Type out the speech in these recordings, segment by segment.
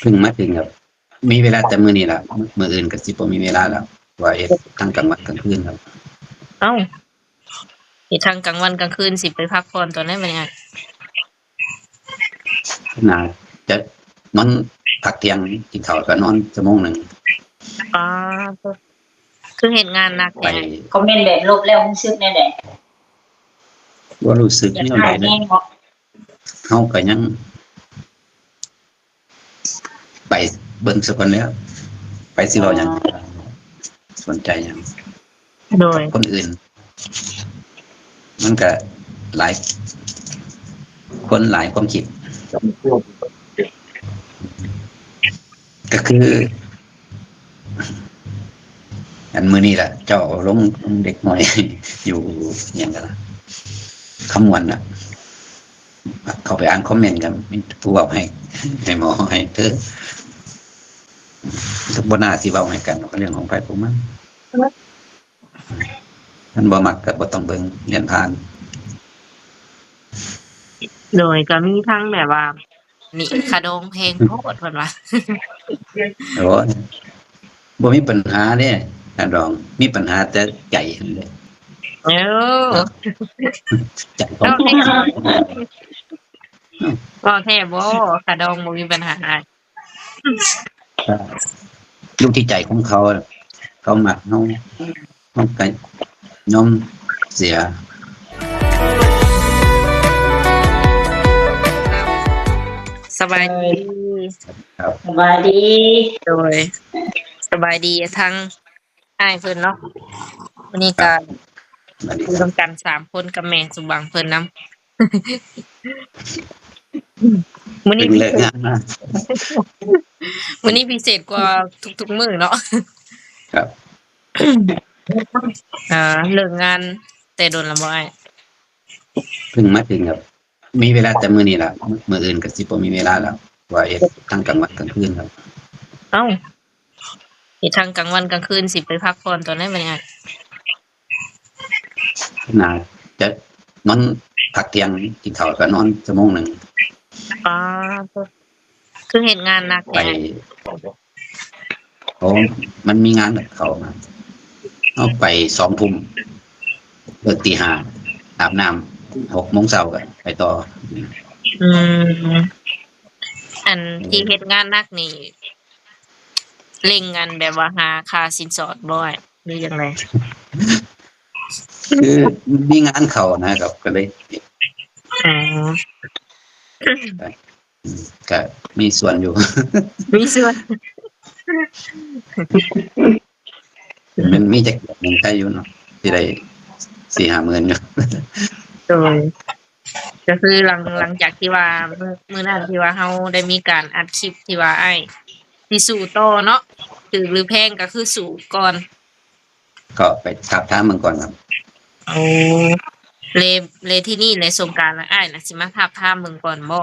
เพิ่งมาถึงครับมีเวลาแต่มื้อนี้ล่ะมื้ออื่นก็สิบ่มีเวลาแล้วว่าเฮ็ดทั้งกลางวันกลางคืนครับเอ้าเฮ็ดทั้งกลางวันกลางคืนสิไปพักผ่อนตอนไหนบัดนี้อ้ายน่าจะนอนพักเที่ยงกินข้าวก็นอนชั่วโมงหนึ่งอ๋อคือเฮ็ดงานหนักไปแท้คอมเมนต์แบบลบแล้วรู้สึกแน่แหละบ่รู้สึกอยากแนวใดหายเลยแห้งเนาะเฮาก็ยังไปเบิ่งซะก่อนแล้วไปสิเว้าหยังสนใจหยังโดยกับคนอื่นมันก็หลายคนหลายความคิดก็คืออันมื้อนี้ล่ะเจ้าลงเด็กน้อย อยู่หยังกันล่ะคำม่วนน่ะเข้าไปอ่านคอมเมนต์กันมีผู้เว้าให้หมอให้เธอก็บ่น่าสิเว้าให้กันเรื่องของไผของมันมันบ่มักก็บ่ต้องเบิ่งเรียนผ่าน โดยก็มีทั้งแบบว่านี่ขะดงเพลงโพดเพิ่นว่า โอ้ยบ่มีปัญหาเด้ท่านรองมีปัญหาแต่ใจนั่นแหละ เออ ใจของ เว้าแท้เว้าแท้บ่ขะดงบ่มีปัญหาอ้าย อยู่ที่ใจของเขาเขามักเฮาก็ยอมเสียสบายดี ครับ สบายดี โดยสบายดีทั้งอ้ายเพิ่นเนาะวันนี้ก็ สวัสดี อยู่ ครับ นำกัน3คนกับแม่สุบังเพิ่นนำ มื้อนี้ เพิ่งเลิกงานมา มื้อนี้พิเศษกว่าทุกๆมื้อเนาะ ครับ เลิกงานแต่โดนแล้วบ่อ้าย เพิ่งมาถึงครับมีเวลาแต่มื้อนี้ล่ะมื้ออื่นก็สิบ่มีเวลาแล้วว่าเฮ็ดทั้งกลางวันกลางคืนครับ เอ้าเฮ็ดทั้งกลางวันกลางคืนสิไปพักผ่อนตอนไหนบัดนี้อ้าย น่าจะนอนพักเที่ยงกินข้าวก็นอนชั่วโมงหนึง อ๋อคือเฮ็ดงานหนัก ไป แท้ โอ้มันมีงานกับเขามาเอาไป2 ทุ่มเลิกตี 5อาบน้ำ6 โมงเช้าก็ไปต่อ อืมอันที่เฮ็ดงานหนักนี่เร่งกันแบบว่าหาค่าสินสอดบ่อ้ายหรือจังได๋ คือมีงานเขานะครับก็เลย อ๋อ ก็มีส่วนอยู่ มีส่วน มันมีจักหนึ่งใครอยู่เนาะที่ได้4-5 หมื่นอยู่ โดยก็คือหลังจากที่ว่ามื้อนั้นที่ว่าเฮาได้มีการอัดคลิปที่ว่าอ้ายสิสู้ต่อเนาะถูกหรือแพงก็คือสู้ก่อน ก็ไปถามถามเบิ่งก่อนครับ โอ้เลยที่นี่เลยสงกรานต์แล้วอ้ายน่ะสิมาทาบทามเบิ่งก่อนบ่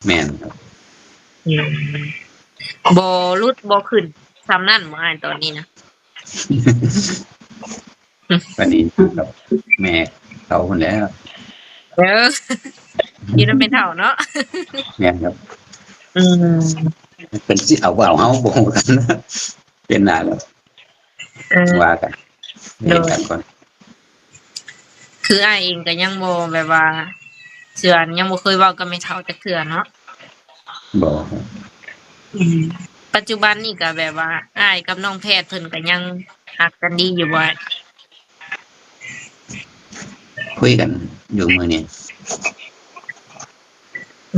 แม่นครับ อืมบ่หลุดบ่ขึ้นส่ำนั้นบ่อ้ายตอนนี้นะ วันนี้กับแม่เขาคนแหล้ว เออ อยู่นำเป็นเฒ่าเนาะ แม่นครับ อืม เป็นสิเอาว่าเฮาบ่ฮู้กันนะเป็นหน้าแล้ว เออ ว่ากันเรียนกันก่อน คืออ้ายเองก็ยังบ่แบบว่าเชื่อยังบ่เคยเว้ากับแม่เฒ่าจักเทื่อเนาะ บ่ครับ ปัจจุบันนี่ก็แบบว่าอ้ายกับน้องแพทย์เพิ่นก็ยังรักกันดีอยู่บ่ คุยกันอยู่มื้อนี้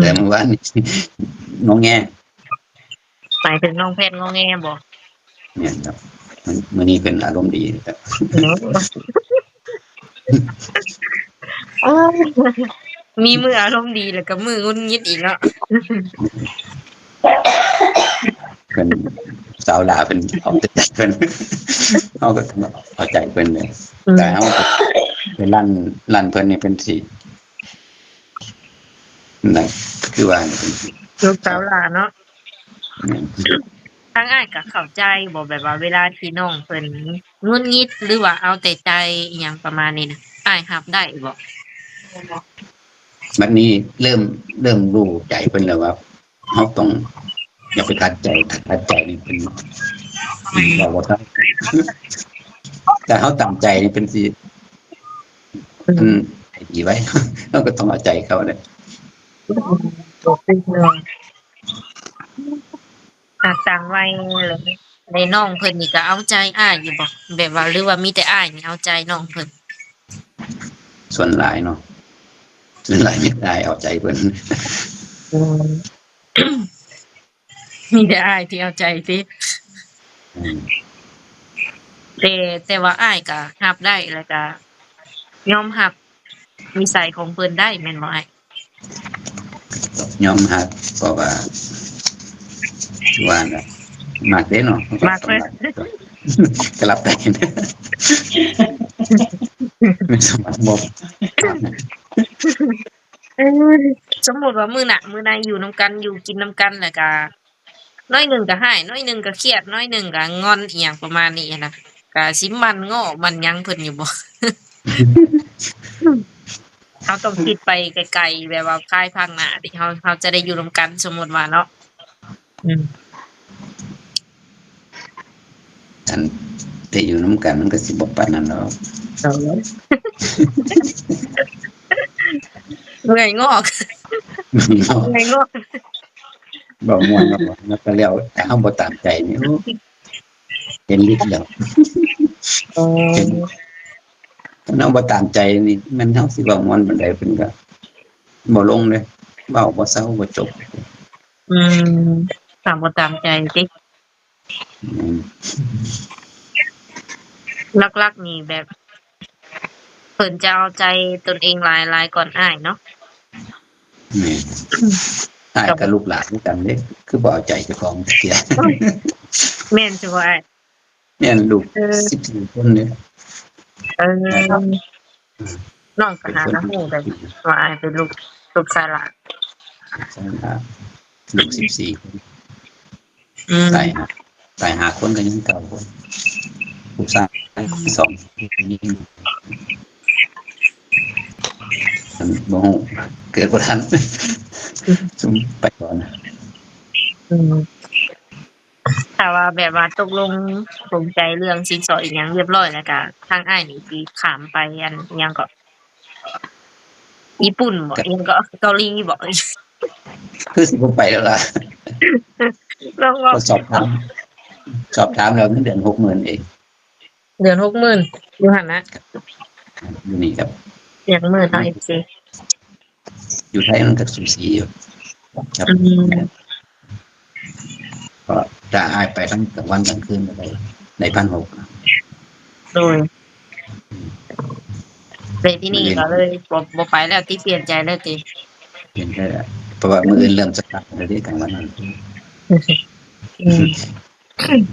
แต่เมื่อวานนี่ งอแง หมายถึงน้องแพทย์งอแงบ่ แม่นครับมื้อนี้เป็นอารมณ์ดีครับ เออมีมื้ออารมณ์ดีแล้วก็มื้อหงุดหงิดอีกเนาะ เพิ่นสาวหลาเพิ่นเอาแต่ใจเพิ่น เฮาก็เอาใจเพิ่นเลยแต่เฮาก็ไปลั่นเพิ่นนี่เป็นสินั่นคือว่านี่เป็นสิ ลูกสาวหลานเนาะ แม่น ทางอ้ายก็เข้าใจบ่แบบว่าเวลาที่น้องเพิ่นหงุดหงิดหรือว่าเอาแต่ใจอิหยังประมาณนี้นะอ้ายรับได้บ่ บัดนี้เริ่มรู้ใจเพิ่นแล้วว่าเฮาต้อง อย่าไปขัดใจขัดใจนี่เป็นเราว่าครับแต่เขาตามใจนี่เป็นสิมันดีไว้เราก็ต้องเอาใจเขาเลย ตกเป็นเรื่องต่างวัยเลยในน้องเพิ่นนี่ก็เอาใจอ้ายอยู่บ่แบบว่าหรือว่ามีแต่อ้ายนี่เอาใจน้องเพิ่น ส่วนหลายเนาะส่วนหลายไม่ได้เอาใจเพิ่น อืม มีแต่อ้ายที่เอาใจติ อืม แต่ว่าอ้ายก็รับได้แล้วก็ยอมรับนิสัยของเพิ่นได้แม่นบ่อ้าย ยอมรับเพราะว่าน่ะมากเด้เนาะ มากเลย ก็รับได้นะไม่สมบูรณ์ เออสมมุติว่ามื้อหน้าอยู่นำกันอยู่กินนำกันแล้วก็น้อยหนึ่งก็ร้ายน้อยหนึ่งก็เครียดน้อยหนึ่งก็งอนอิหยังประมาณนี้นะก็สิมันง้อมันหยังเพิ่นอยู่บ่ เราต้องคิดไปไกลๆแบบว่าภายภาคหน้าที่เราจะได้อยู่ร่วมกันสมมุติว่าเนาะอืม อันแต่อยู่น้ำกันมันก็สิบ่ปานนั้นหรอก เมื่อยงอกเมื่อยงอก บ่ม่วนเนาะมันก็แล้วแต่เฮาบ่ตามใจนี่โอ้เป็นฤทธิ์แล้ว โอ้ ถ้าเฮาบ่ตามใจนี่มันเฮาสิเว้าม่วนปานใดเพิ่นก็บ่ลงเลยเว้าบ่เซาบ่จบ อืมตามบ่ตามใจติ อืม ลักๆนี่แบบเพิ่นจะเอาใจตนเองหลายๆก่อนอ้ายเนาะ นี่อ้ายกับลูกหลานด้วยกันเด้คือบ่เอาใจเจ้าของเสีย แม่นสิบ่อ้าย แม่นลูก เออ 14คนเนี่ย เออน้องก็หาน้ำหูได้ว่าอ้ายเป็นลูกชายหลาน ใช่ครับลูก14คน อืม ตาย5คนก็ยังเก่าคนลูกชาย2ยิงมันบ่ฮู้เกิดบ่ทันซุมไปก่อน อืมถ้าว่าแบบว่าตกลงปลงใจเรื่องสินสอดอีหยังเรียบร้อยแล้วก็ทางอ้ายนี่สิข้ามไปอันอิหยังก็ญี่ปุ่นบ่อิหยังก็เกาหลีบ่ คือสิบ่ไปแล้วล่ะ ลองว่า ก็สอบถามแล้วเงินเดือน 60,000เอง เดือน 60,000อยู่หั่นนะ อยู่นี่ครับ เดือน10,000เนาะ FC อยู่ไทยมันก็สูสีอยู่ครับ อืม ก็จะอ้ายไปทั้งกลางวันกลางคืนก็ได้1,600 โดยไปที่นี่ก็เลยบ่ไปแล้วที่เปลี่ยนใจแล้วติ เห็นได้แล้วเพราะว่ามื้ออื่นเริ่มสตาร์ทแล้วเด้กลางวันนั้น อืม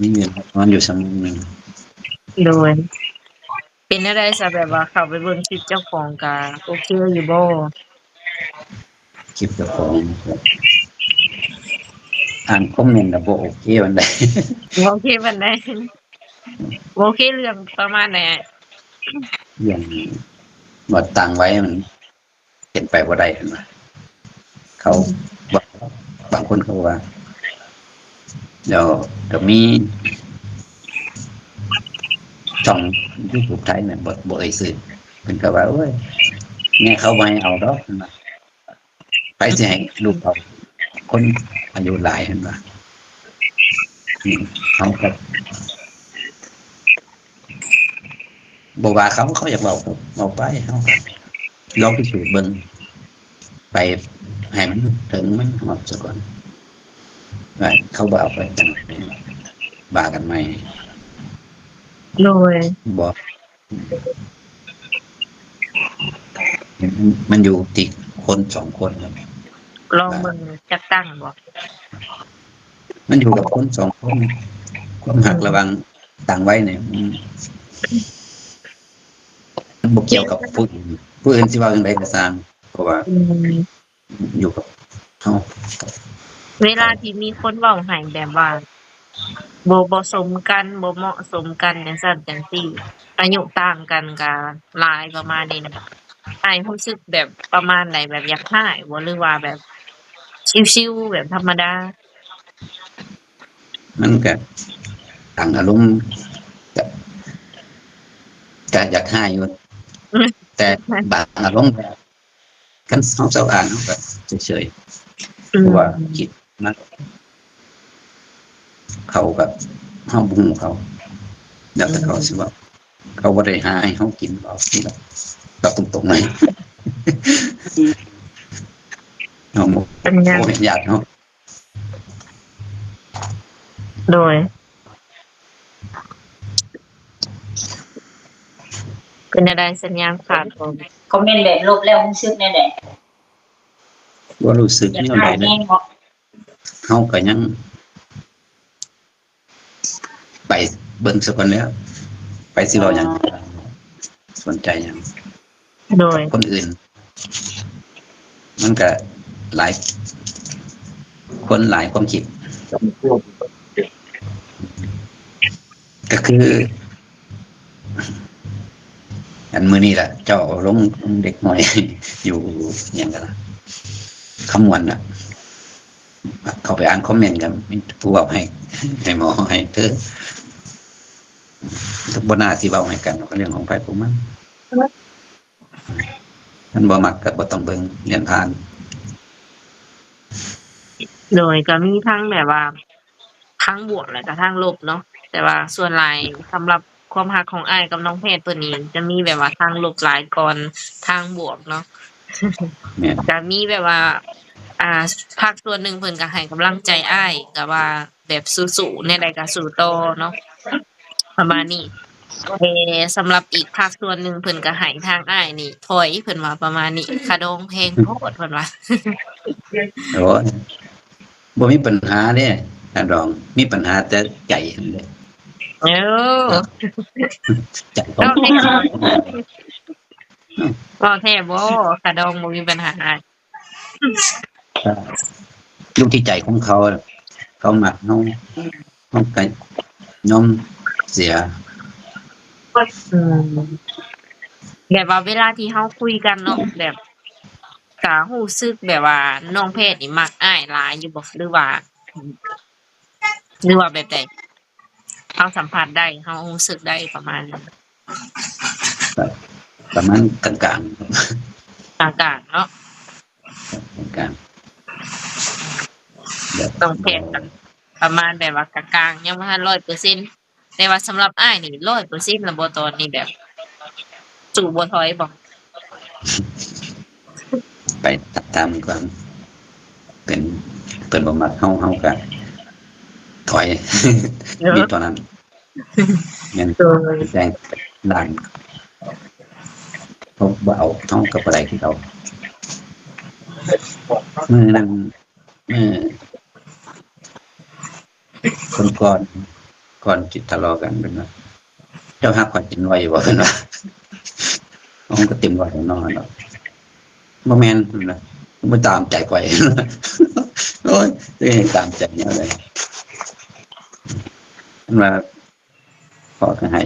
มีเงินนอนอยู่ชั่วโมงหนึง โดยเป็นจั่งใดซะแบบว่าเข้าไปเบิ่งคลิปเจ้าของก็โอเคอยู่บ่ คลิปเจ้าของอ่านคอมเมนต์แล้วบ่โอเคปานใด บ่โอเคปานใดบ่โอเคเรื่องประมาณไหนอะ อย่างบ่ตั้งไว้มันเป็นไปบ่ได้เห็นบ่เขาบอกบางคนเขาว่าเดี๋ยวก็มีช่อง YouTube ไทยน่ะบ่เอ่ยชื่อเพิ่นก็ว่าโอ้ยแม่เขาบ่ให้เอาดอกเพิ่นว่าไปสิให้ลูกเขาคนอายุหลายเห็นบ่เขาก็บ่ว่าเขาอยากเว้าก็เว้าไปเฮาก็ลองพิสูจน์เบิ่งไปให้มันถึงมันฮอดซะก่อนว่าเขาบ่เอาไปจังได๋ว่ากันใหม่ โดย บ่มันอยู่ที่คน2คนครับ ลองเบิ่งจักตั้งบ่ มันอยู่กับคน2คนความหักระหวังต่างไว้เนี่ยมันบ่เกี่ยวกับผู้อื่นสิว่าจังไดก็ตามเพราะว่า อืม อยู่กับเฮา เวลาที่มีคนเว้าให้แบบว่าบ่สมกันบ่เหมาะสมกันจังซั่นจังซี่อายุต่างกันก็หลายประมาณนี้นะอ้ายรู้สึกแบบประมาณไหนแบบอยากร้ายบ่หรือว่าแบบชิลๆแบบธรรมดา มันก็ต่างอารมณ์ก็ก็อยากให้อยู่แต่บางอารมณ์กันเฮาเจ้าอ่านเฮาก็เฉยๆเพราะว่าคิดมันเขาก็เฮาบ่ฮู้เขาแล้วแต่เขาสิว่าเขาบ่ได้หาให้เฮากินเอานี่ล่ะตอบตรงๆเลยเฮาบ่ เป็นยัง เห็นญาติเฮา โดยเป็นอะไรสัญญาณขาดผม คอมเมนต์แบบลบแล้วรู้สึกแน่แหละ บ่รู้สึก อยาก แนว หา ใด ย เล แน่ ย เนาะ เฮาก็ยังไปเบิ่งซะก่อนแล้ว ไปสิเว้าหยังสนใจหยัง โดย คนอื่น มันก็หลายคนหลายความคิด ก็คือ อันมื้อนี้ล่ะ เจ้าลงเด็กน้อย อยู่หยังกันล่ะคำมวนน่ะ เข้าไปอ่านคอมเมนต์กันมีผู้เว้าให้หมอให้เธอบ่น่าสิเว้าให้กันก็เรื่องของไผของมันมันบ่มักก็บ่ต้องเบิ่งเรียนผ่าน โดยก็มีทั้งแบบว่าทั้งบวกและก็ทั้งลบเนาะแต่ว่าส่วนหลายสำหรับความรักของอ้ายกับน้องเพชรตัวนี้จะมีแบบว่าทางลบหลายก่อนทางบวกเนาะ แม่น ก็มีแบบว่า ภาคส่วนหนึ่งเพิ่นก็ให้กำลังใจอ้ายก็ว่าแบบสู้ๆในใดก็สู้ต่อเนาะประมาณนี้สำหรับอีกภาคส่วนหนึ่งเพิ่นก็ให้ทางอ้ายนี่ถอยเพิ่นว่าประมาณนี้คะดองแพงโพดเพิ่นว่า โอ้ยบ่มีปัญหาเด้ท่านรองมีปัญหาแต่ใจนั่นแหละ เออ ใจของ เอาแท้บ่แท้บ่คะดองบ่มีปัญหาอ้าย อยู่ที่ใจของเขาอะเขามักเฮาก็ยอมเสีย อืมแบบว่าเวลาที่เฮาคุยกันเนาะแบบก็รู้สึกแบบว่าน้องเพชรนี่มักอ้ายหลายอยู่บ่หรือว่าแบบใดเฮาสัมผัสได้เฮารู้สึกได้ประมาณนั้น ก็ประมาณกลางกลางๆเนาะ ๆกลางๆแบบ ต้องเพศกันประมาณแบบว่ากลางๆยังบ่ทัน100%แต่ว่าสำหรับอ้ายนี่100%แล้วบ่ตอนนี้แบบสู้บ่ถอยบ่ ไปตามความเป็นเพิ่นบ่มักเฮาก็ถอย เออ มีตอนนั้นแม่น โดย แจ้งด่านเขาบ่เอาเฮาก็บ่ได้คือเอามื้อนั้นมื้อคนก่อนจิตทะเลาะกันเป็นว่าเจ้าฮักข่อยกินไว้บ่เพิ่นว่าผมก็เต็มร้อยของน้องเนาะบ่แม่นเพิ่นว่าบ่ตามใจข่อย โอ้ยเอ้ยตามใจแนวใดเพิ่นว่าขอก็ให้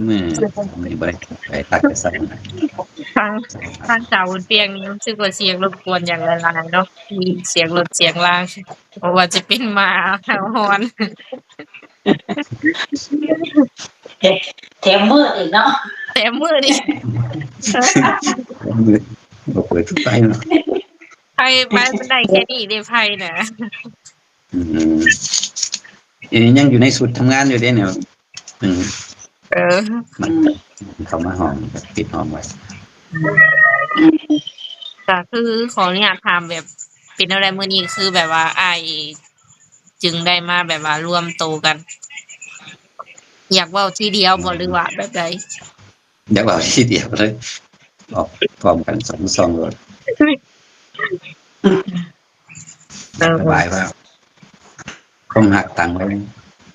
มื้อนี้บ่ได้ไปตักไปสั่ง ทางทางสาวบนเตียงนี่รู้สึกว่าเสียงรบกวนอย่างละลายเนาะมีเสียงรถเสียงลางเพราะว่าจะเป็นหมาเห่าหอน แถมมืดอีกเนาะ แต่มื้อนี้ มื้อบ่เปิดไฟเนาะ ไผไปมันได้แค่นี้เด้ไผน่ะ อืมยังอยู่ในสุดทำงานอยู่เด้เนี่ยอืม เออ มันเข้ามาห้องปิดห้องไว้ ก็คือขออนุญาตถามแบบเป็นอะไรมื้อนี้คือแบบว่าอ้ายจึงได้มาแบบว่ารวมตัวกัน อยากเว้าทีเดียวบ่หรือว่าแบบใด อยากบอกทีเดียวเลยออกพร้อมกัน2 2เลย สบายว่าคงหักตังค์ไว้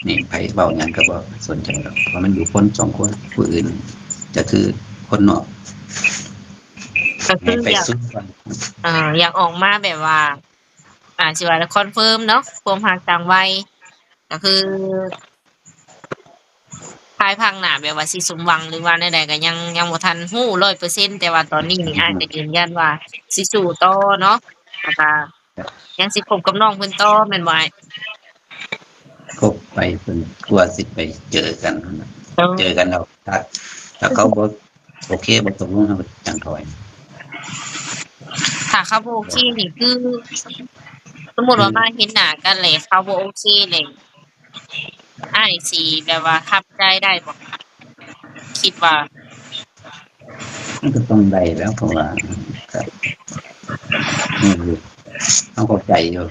นี่ไผเว้าหยังก็บ่สนใจหรอกเพราะมันอยู่คน2 คนผู้อื่นจะคือคนนอก ก็คื ให้ อ ไป อยาก สุดก่อน อยากออกมาแบบว่าสิว่าคอนเฟิร์มเนาะความรักต่างวัยก็คือ ภายภาคหน้าแบบว่าสิสมหวังหรือว่าใดๆก็ยังบ่ทันฮู้100%แต่ว่าตอนนี้นี่อ้ายก็ยืนยันว่าสิสู้ต่อเนาะแล้วก็ยังสิคบกับน้องเพิ่นต่อแม่นบ่อ้ายคบไปเพิ่นกลัวสิไปเจอกันนะเจอกันแล้วถ้าเขาบ่โอเคบ่ตกลงเราจังถอย ถ้าเขาบ่โอเคนี่คือสมมุติว่ามาเห็นหน้ากันแล้วเขาบ่โอเคเลยอ้ายสิแบบว่าทำใจได้บ่คิดว่ามันก็ต้องได้แล้วเพราะว่าครับต้องเข้าใจอยู่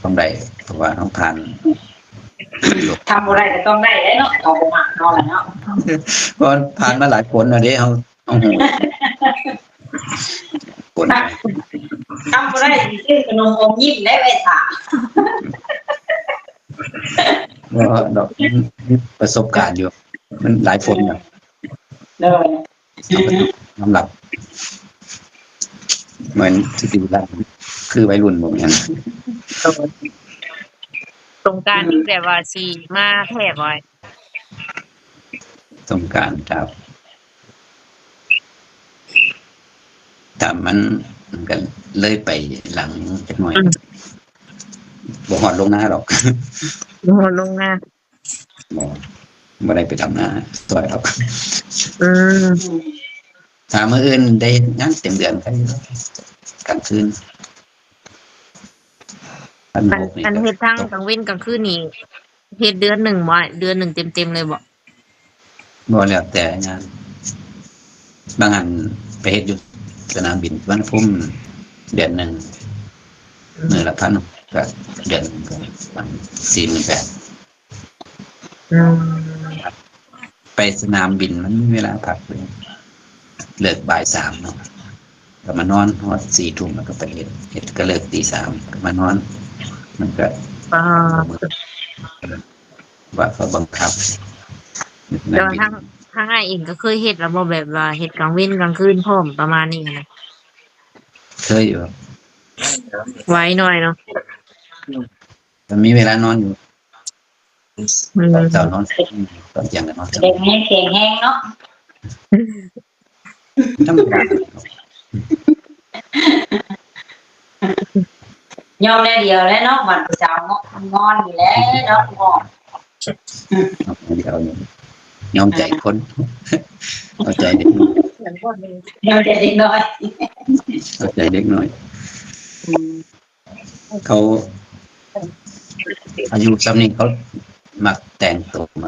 ต้องได้เพราะว่าต้องผ่าน ทำอะไรก็ต้องได้เนาะเอาบ่มักเนาะล่ะเนาะ เพราะผ่านมาหลายคนแล้วเด้เอาหูคน ทำบ่ได้สิซื้อขนมอมยิ้มได้ไว้ท่า เพราะดอกมีประสบการณ์อยู่ มันหลายคนเนี่ย เด้อ น้ำหลับเหมือนสติปัญญาคือวัยรุ่นผมเนี่ย สงกรานต์นี่แบบว่าสิมาแท้บ่อ้าย สงกรานต์ครับแต่มันกันเลยไปหลังจักหน่อยบ่ฮอดลงหน้าหรอก โอ้ลงหน้า บ่ได้ไปทำหน้าต่อยหรอก อืม ถ้ามื้ออื่นได้งานเต็มเดือนไปกลางคืนอันเฮ็ดทั้งกลางเว้นกลางคืนนี่เฮ็ดเดือนหนึ่งบ่อ้ายเดือนหนึ่งเต็มๆเลยบ่บ่แล้วแต่งานบางอันไปเฮ็ดอยู่สนามบินสุวรรณภูมิเดือนหนึ่งมื้อละพันก็เดือนก็ประมาณ 48,000 อืม ไปสนามบินมันมีเวลาพักเลยเลิกบ่าย 3เนาะก็มานอนฮอด 4 ทุ่มแล้วก็ไปเฮ็ดก็เลิกตี 3ก็มานอน มันก็ อ่า ว่าเขาบังคับ แต่ว่าทางอ้ายเองก็เคยเฮ็ดแล้วบ่แบบว่าเฮ็ดกลางเว้นกลางคืนพร้อมประมาณนี้นะ เคยอยู่ ไว้หน่อยเนาะ แต่มีเวลานอนอยู่ อืม ตอนเช้านอนตอนเที่ยงก็นอน เด็กแห้งแข็งแห้งเนาะ ธรรมดาย อมแน่เดียวแล้วเนาะมันผู้สาวงอนอยู่แล้วเนาะงอน เดี๋ยวนี้ยอมใจคนเอาใจเด็ก ยอมใจเด็กน้อย เอาใจเด็กน้อย เขาอายุซ้ำนี้เขามักแต่งตัวมา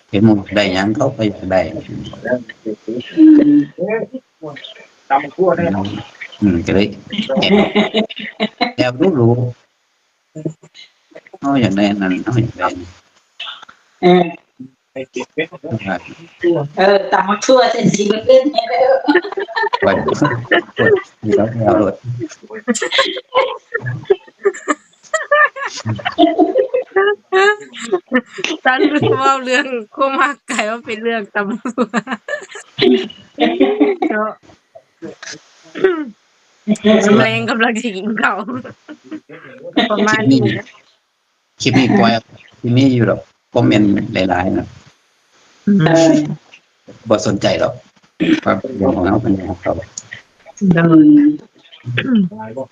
เห็นหมุกได้หยังเขาก็อยากได้ ก็เลยแอบรู้เขาอยากได้นั่นเขาอยากได้นี่ เออตามมาทั่วเส้นสีมันขึ้นให้เด้อ วันนี่เขาเอารถ ตันเว้าเรื่องความรักกลายว่าเป็นเรื่องตำรวจเนาะแรงกำลังสิกินข้าวประมาณนี้นะ คลิปนี้ปล่อยที่นี่อยู่หรอกคอมเมนต์หลายๆนะ เออ บ่สนใจหรอกว่าเป็นเรื่องของเขาเป็นเรื่องของเขา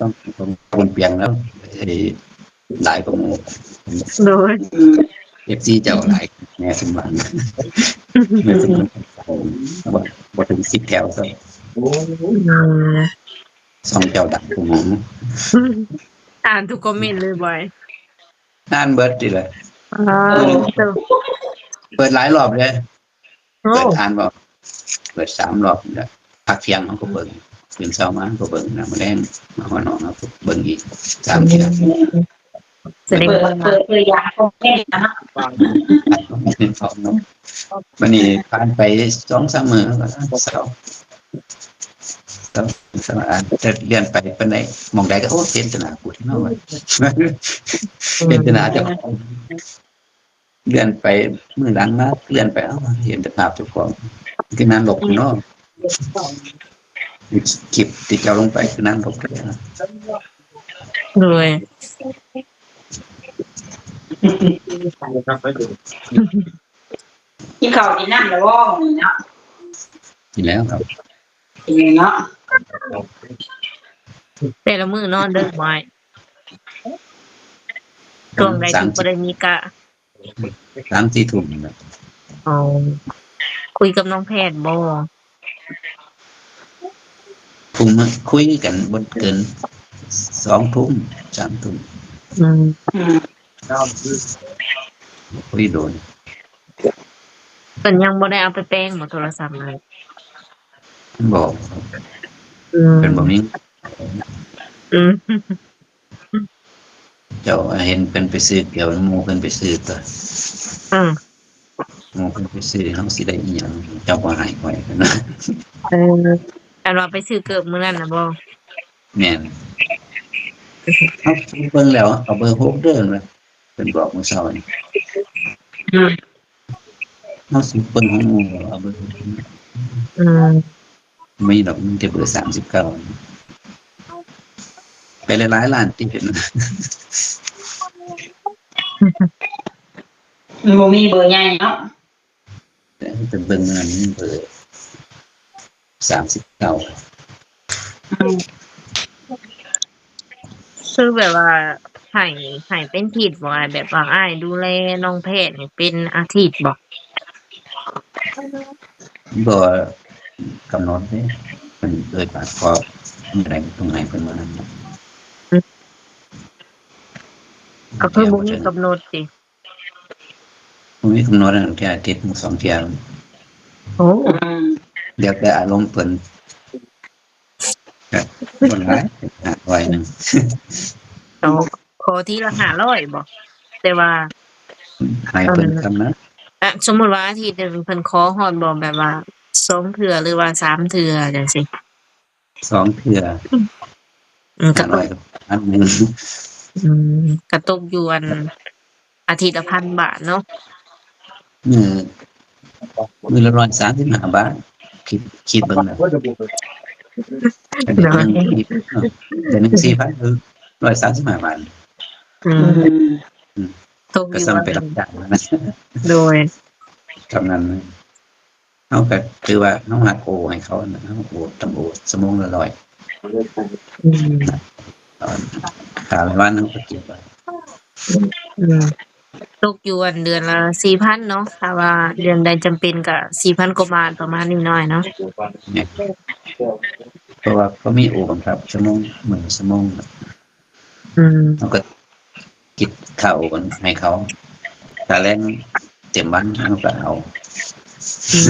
ต้องคนเปลี่ยนแล้วหลายของ โดย FC เจ้าหลายแม่สมหวังแม่สมหวังบ่ถึง10แถวซะ สองเจ้าดังของผม อ่านทุกคอมเมนต์เลยบ่อย อ่านเบิดดิเลย อ๋อ เปิดหลายรอบเลย โอ้ เปิดอ่านบ่เปิด3 รอบเนี่ยพักเที่ยงเขาก็เบิ่งตื่นเช้ามาก็เบิ่งนะมื้อแลงมาฮอดน้องเขาก็เบิ่งอีก3เที่ย แสดงว่า เปิดอยากคงเล่นนะ วันนี้ผ่านไป2-3 มื้อแล้วก็เศร้าสมาจะเรียนไปเป็นไหนมองใดก็โอ้เป็นตนากูที่นอกเป็นตนาเจ้าของเรียนไปมือหลังมาเรียนไปเอ้าเห็นแต่ภาพเจ้าของคือนานหลบเนาะคลิปที่เจ้าลงไปคือนานหลบเลยนะ โดย กินข้าวกินน้ำแล้วบ่นี่เนาะ กินแล้วครับ กินเนาะ แต่ละมื้อนอนเด้อไว้ช่วงใดที่บ่ได้มีกะ 3-4 ทุ่มนะ อ๋อคุยกับน้องแพทย์บ่ ทุ่มคุยกันบ่เกิน2 ทุ่ม 3 ทุ่ม อืม อืม คุยโดน เพิ่นยังบ่ได้เอาไปแปลงบ่โทรศัพท์เลย บอก อืม เป็นบ่มี อืม เจ้าเห็นเป็นไปซื้อเกี่ยวหมู่เพิ่นไปซื้อตัว อืม หมู่เพิ่นไปซื้อเฮาสิได้อีหยังเจ้าบ่ให้ข่อยนะ เอออันว่าไปซื้อเกิบมื้อนั้นน่ะบ่ แม่นเอาเบิ่งแล้วเอาเบอร์6เด้อนะเพิ่นบอกมื้อเช้านี่ อืม เฮาสิเบิ่งของหมู่เอาเบอร์อืม ไม่ดอกมันจะเบอร์39ไปหลายๆล้านที่เป็น มันบ่มีเบอร์ใหญ่เนาะ แต่เป็นเบิ่งอันนี้เบอร์39 อืม คือแบบว่าให้เป็นทิศบ่แบบว่าอ้ายดูแลน้องแพทย์นี่เป็นอาทิตย์บ่ บ่กำหนดเด้เพิ่นเอ่ยปากขอมื้อใดตรงไหนเพิ่นว่านั้น ก็คือบ่มีกำหนดสิ บ่มีกำหนดอันแค่อาทิตย์2 เที่ย โอ้ อืม เดี๋ยวแต่อารมณ์เพิ่นก็บ่หลายไว้นึง เอาขอทีละ500บ่แต่ว่า ให้เพิ่นคำนะ สมมุติว่าอาทิตย์หนึงเพิ่นขอฮอดบ่แบบว่า2เทื่อหรือว่า3เทื่อจังซี่ 2 เทื่อ ก็ตก 500อันหนึง ก็ตกอยู่อันอาทิตย์ละ1,000 บาทเนาะ มื้อละ135 บาทคิดเบิ่งนะเดือนหนึงเดือนหนึง4,000คือ135 บาท อืม อืม ตกอ ก็ ยู่ ซ้ํ ว่า ไปรับจ้างนะ โดย กำนั้นเฮาก็คือว่าเฮาหักโอให้เขานะเฮาโอตำโอชั่วโมงละ100 อืม ค่ารายวันเฮาก็เก็บไว้ อืมตกอยู่อันเดือนละ4,000เนาะถ้าว่าเดือนใดจำเป็นก็4,000กว่าบาทประมาณนี้หน่อยเนาะ เนี่ยเพราะว่าเขามีโอบังคับชั่วโมงมื้อชั่วโมง อืม เฮาก็คิดค่าโอกันให้เขาค่าแรงเต็มวันเฮาก็เอา อืม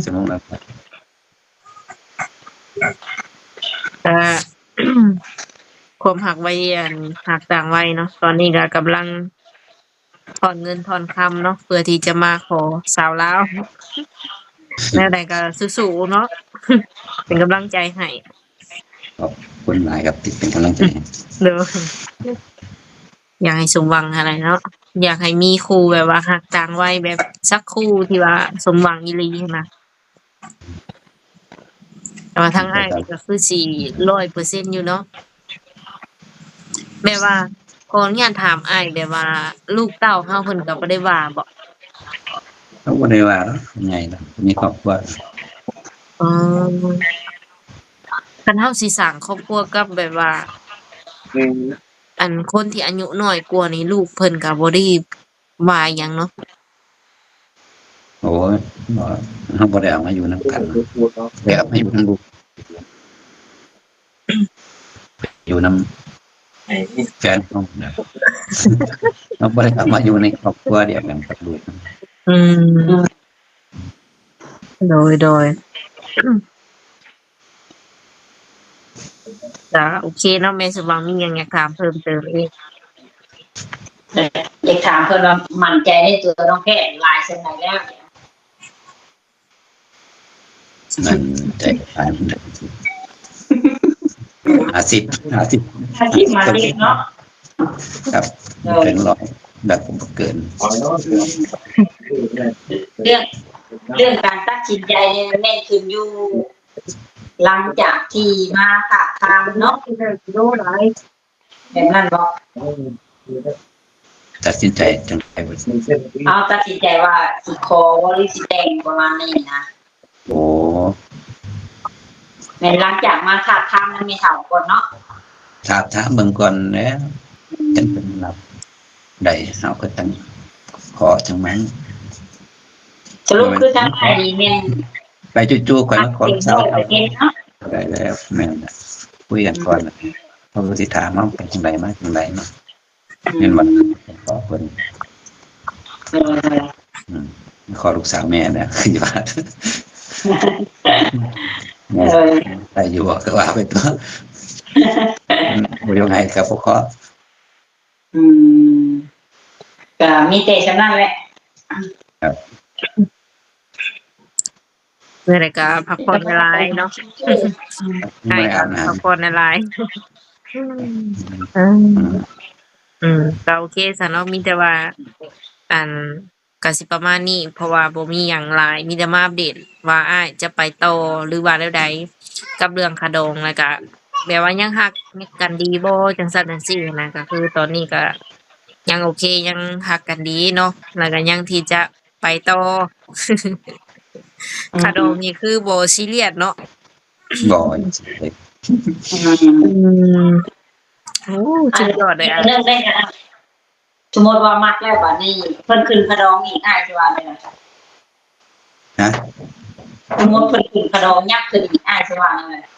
ชั่วโมงละ ก็ ความหักไว้อันหักต่างวัยเนาะตอนนี้ก็กำลังถอนเงินถอนคำเนาะเพื่อที่จะมาขอสาวลาวแม่ใดก็สู้ๆเนาะ เป็นกำลังใจให้ ขอบคุณหลายครับที่เป็นกำลังใจให้ เด้ออยากให้สมหวังอะไรเนาะอยากให้มีครูแบบว่าหักต่างวัยแบบสักครู่ที่ว่าสมหวังอีหลีนะแต่ว่าทั้งอ้ายนี่ก็คือสิ100%อยู่เนาะแบบว่าขออนุญาตถามอ้ายแบบว่า ลูกเต้าเฮาเพิ่นก็บ่ได้ว่าบ่ เขาบ่ได้ว่าหรอกไงล่ะมีครอบครัว อ๋อคันเฮาสิสร้างครอบครัวกับแบบว่า อันคนที่อายุน้อยกว่านี่ลูกเพิ่นก็บ่ได้ว่าหยังเนาะ โอ้ยบ่เฮาบ่ได้เอามาอยู่นำกันได้เอามาอยู่นำลูกอยู่นำแฟนของนะเราบ่ได้เอามาอยู่ในครอบครัวเดียวกันกับลูก อืมโดยจ้ะโอเคเนาะแม่สมหวังมีหยังอยากถามเพิ่มเติมอีก อยากถามเพิ่นว่ามั่นใจในตัวน้องแพทย์หลายเส้นไหนแล้ว นั่นใจตายมัน50 อาชีพมาเด็กเนาะ ครับเป็นร้อยแบบผมเกิน เรื่องการตัดสินใจเนี่ยแม่นขึ้นอยู่หลังจากที่มาถากทางเนาะแบบนั้นบ่ ตัดสินใจจังได๋บ่ เอาตัดสินใจว่าสิขอหรือสิแต่งประมาณนี้นะ โอ้ แม่นหลังจากมาถามทางมันมีเฒ่าก่อนเนาะ ถามเบิ่งก่อนแล้วจังเป็นรับได้เฮาก็จังขอจังมัน สรุปคือทางไอ้นี่แม่น ไปจู่ๆก่อนแล้วขอ สิ่ง เช้า ที่เห็นเนาะ ได้แล้วแม่นน่ะคุยกันก่อนเพราะว่าสิถามว่าเป็นจังไดมาจังไดเนาะเห็นบ่ขอเพิ่น เออ อืมขอลูกสาวแม่เนี่ย คือว่า เออ ไปอยู่ก็ว่าไปตัวบ่ยังไงก็บ่ขอ อืมก็มีแต่ฉะนั้นแหละ เมื่อไหร่ก็พักผ่อนหลายเนาะ ใช่ ไม่ ครั อา บบ น้ำ พักผ่อนหลายก็โอเคซะเนาะมีแต่ว่าอันก็สิประมาณนี้เพราะว่าบ่มีหยังหลายมีแต่มาอัปเดตว่าอ้ายจะไปต่อหรือว่าแนวใดกับเรื่องขะดงแล้วก็แบบว่ายังฮักกันดีบ่จังซั่นจังซี่นะก็คือตอนนี้ก็ยังโอเคยังฮักกันดีเนาะแล้วก็ยังที่จะไปต่อ ขะดงนี่คือบ่ซีเรียสเนาะ บ่อย อืมโอ้สุดยอดเลยอ่ะ เรื่องได้กันสมมติว่ามักแล้วบัดนี้เพิ่นขึ้นกระดองอีกอ้ายสิว่าได้ล่ะ ฮะ สมมติเพิ่นขึ้นกระดองยักขึ้นอีกอ้ายสิว่าได้ล่ะ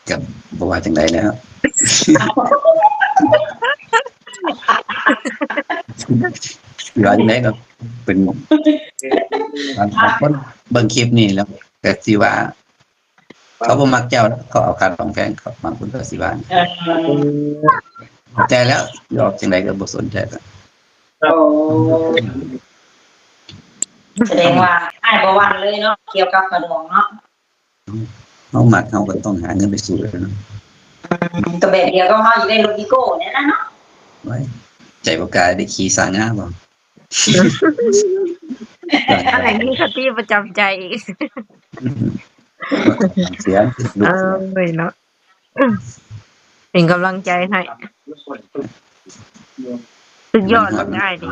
กับบ่ว่าจังไดแล้วว่าจังไดก็เป็นบางคนเบิ่งคลิปนี่แล้วก็สิว่า เขาบ่มักเจ้าเขาเอาค่าของแพงเขาบางคนก็สิว่า เออ เข้าใจแล้วยอกจังไดก็บ่สนใจแล้ว โอ้แสดงว่าอ้ายบ่หวั่นเลยเนาะเกี่ยวกับกระดองเนาะ เฮามักเฮาก็ต้องหาเงินไปสู้แล้วเนาะ ก็แบบเดียวก็เฮาอยู่ในรถวิโก้เนี่ยนะเนาะ ไว้ใจบ่กล้าได้ขี่สร้างงาบ่ อะไรนี่คติประจำใจอีก เสียลู เอก อเนาะเป็นกำลังใจให้สุดยอดเลยง่ายดี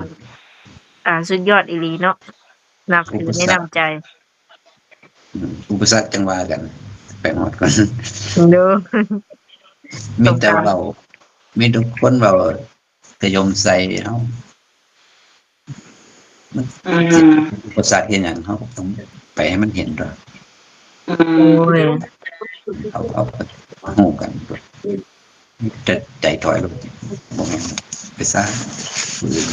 สุดยอดอีหลีเนาะนับถือในน้ำใจ อุปสรรคจังว่ากัน ไปหมดก่อน ดู มีแต่เรามีทุกคนเรากระยมใส่เฮา อุปสรรคเห็นอย่างเขาต้องไปให้มันเห็นด้วย โอ้ย เอาหูกันจะใจถอยลงบอกไปสร้างผู้อื่น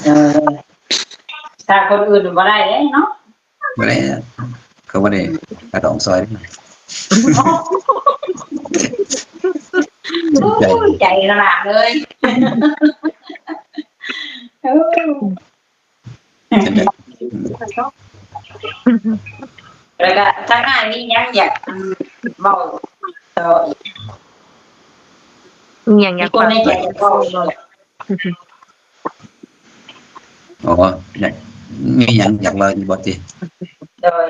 เออถ้าคนอื่นบ่ได้เด้เนาะ ไม่ได้เขาไม่ได้กระดองซอยใจ ใจขนาดเลย จะได้ แล้วก็ทั้งอ้ายนี่ยังอยากเว้าต่ออีก มีอย่างอ มี ยาก คน ฟัง ในใจจะเว้าอีก อ๋ออยากมีอย่างอยากลอยบ่ติ โดย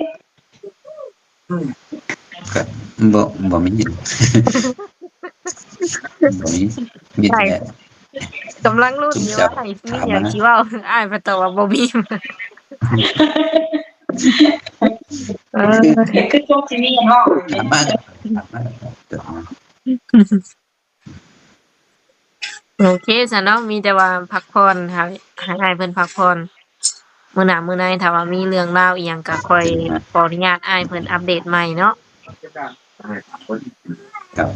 ก็บ่มียินบ่มีมีแต่ กำลังรุ่นอยู่ว่าให้มีอย่างที่ว่าอ้ายประตว่าบ่มีคือช่วงที่นี่เนาะ ถามมากเกิดมา โอเคซะเนาะมีแต่ว่าพักผ่อนค่ะให้เพิ่นพักผ่อนมื้อหน้ามื้อในถ้าว่ามีเรื่องราวอีหยังก็ค่อยขออนุญาตอ้ายเพิ่นอัปเดตใหม่เนาะ ครับ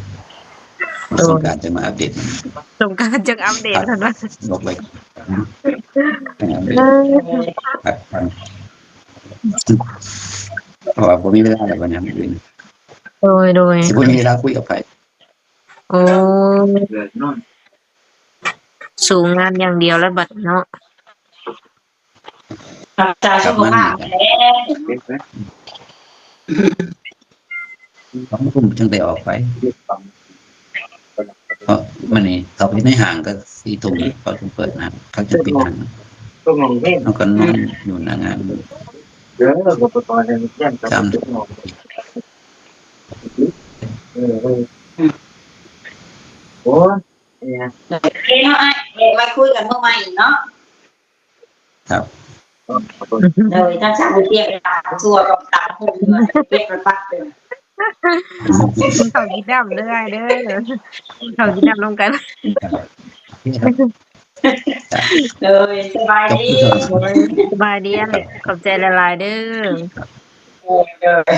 สงกรานต์จะมาอัปเดต สงกรานต์จักอัปเดตเพิ่นว่า บอกไว้อัปเดตครับเพราะว่าผมมีเวลาอะไรวันนี้ไม่รู้ โดย สิผมมีเวลาคุยกับใคร โอ้สูงงานอย่างเดียวแล้วบัดเนาะ รักษาสุขภาพแหละ 2 ทุ่มจึงได้ออกไปเพราะมันนี่เขาไปในห้างก็4 ทุ่มเขาถึงเปิดนะเขาจะปิดห้างเขาก็นอนอยู่หน้างาน โอเคเนาะอ้าย ไว้คุยกันเมื่อใหม่เนาะ ครับ เลยทั้งสามเทียบตามชั่วกับตามหุ่นด้วยเป็นประปักเลย เขากินน้ำเรื่อยเด้อเขากินน้ำลงกัน เลยสบายดี สบายดีอะไรขอบใจละลายๆเด้อ เลย